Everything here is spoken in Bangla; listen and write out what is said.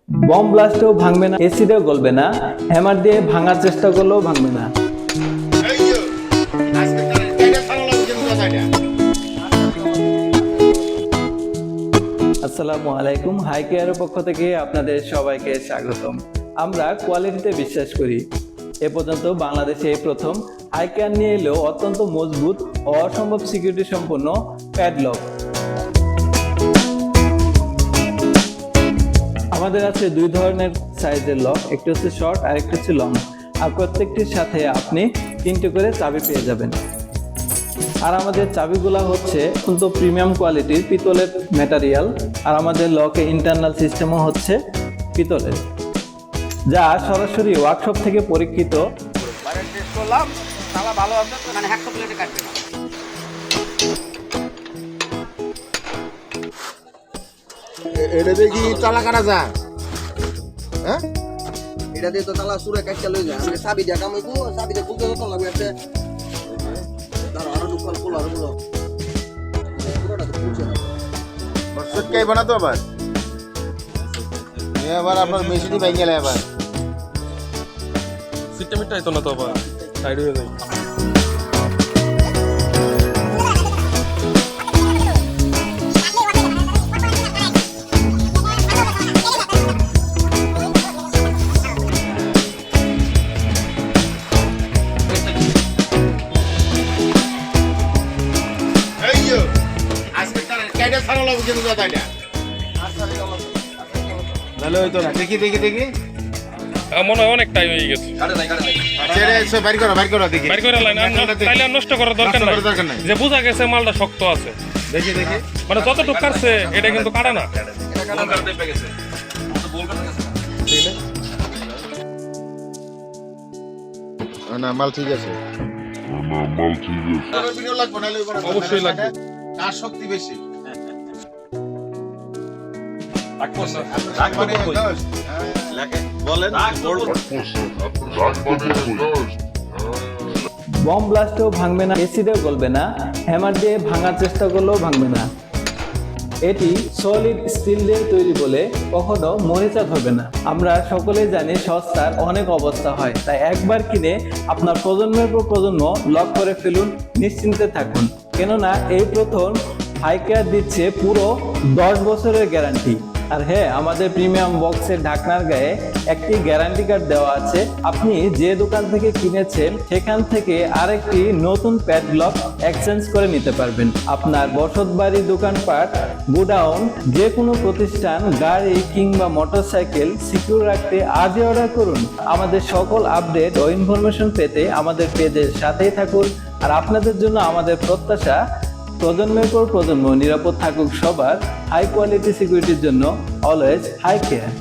বম ব্লাস্টেও ভাঙবে না, এসিডেও গলবে না, হ্যামার দিয়ে ভাঙার চেষ্টা করলেও ভাঙবে না। আসসালামু আলাইকুম, হাই কেয়ারের পক্ষ থেকে আপনাদের সবাইকে স্বাগতম। আমরা কোয়ালিটিতে বিশ্বাস করি। এ পর্যন্ত বাংলাদেশে এই প্রথম হাই কেয়ার নিয়ে এলেও অত্যন্ত মজবুত ও অসম্ভব সিকিউরিটি সম্পন্ন প্যাডলক। আমাদের আছে দুই ধরনের সাইজের লক, একটি হচ্ছে শর্ট আর একটি হচ্ছে লং। আর প্রত্যেকটির সাথে আপনি 3টে করে চাবি পেয়ে যাবেন। আর আমাদের চাবিগুলা হচ্ছে অত্যন্ত প্রিমিয়াম কোয়ালিটির পিতলের ম্যাটেরিয়াল। আর আমাদের লকে ইন্টারনাল সিস্টেমও হচ্ছে পিতলের, যা সরাসরি ওয়ার্কশপ থেকে পরীক্ষিত। এটা দিয়ে কি তালা কাটা যায়? হ্যাঁ, এটা দিয়ে তো তালা সুরে কাটতে লই যায়। আমি চাবি দিয়া কাম হইবো, চাবি দিয়ে খুলতে তো লাগবে একটা। দাঁড়া আরো দুপাল খোলা আর গুলো পুরোটা তো খুলছে না। সুটকাই বানাতো আবার এবার আপনার মেশিনই ভেঙে গেলে এবার সিস্টেমটাই তো না তো আবার সাইড হয়ে যায়। দেখি দেখি দেখি মনে হয় অনেক টাইম হয়ে গেছে। বাইর করো বাইর করো দেখি বাইর করে লাইন তাইলে আর নষ্ট করার দরকার নাই। যে বোঝা গেছে মালটা শক্ত আছে, দেখি দেখি মানে যতটুকু কাটছে এটা কিন্তু কাটে না। না মাল ঠিক আছে, অবশ্যই লাগবে। কার শক্তি বেশি? বম ব্লাস্টেও ভাঙবে না, এসিডেও গলবে না, হ্যামার দিয়ে ভাঙার চেষ্টা করলেও ভাঙবে না। এটি সলিড স্টিল দিয়ে তৈরি বলে কখনো মরিচা ধরবে না। আমরা সকলেই জানি সস্তার অনেক অবস্থা হয়, তাই একবার কিনে আপনার প্রজন্মের পর প্রজন্ম লক করে ফেলুন, নিশ্চিন্তে থাকুন। কেননা এই প্রথম হাই কেয়ার দিচ্ছে পুরো 10 বছরের গ্যারান্টি। আর হ্যাঁ, আমাদের প্রিমিয়াম বক্সের ঢাকনার গায়ে একটি গ্যারান্টি কার্ড দেওয়া আছে। আপনি যে দোকান থেকে কিনেছেন সেখান থেকে আরেকটি নতুন প্যাডলক এক্সচেঞ্জ করে নিতে পারবেন। আপনার বসতবাড়ি, দোকানপাট, গোডাউন, যে কোনো প্রতিষ্ঠান, গাড়ি কিংবা মোটরসাইকেল সিকিউর রাখতে আজই অর্ডার করুন। আমাদের সকল আপডেট ও ইনফরমেশন পেতে আমাদের পেজের সাথেই থাকুন। আর আপনাদের জন্য আমাদের প্রত্যাশা, প্রজন্মের পর প্রজন্ম নিরাপদ থাকুক সবার। হাই কোয়ালিটি সিকিউরিটির জন্য অলওয়েজ হাই কেয়ার।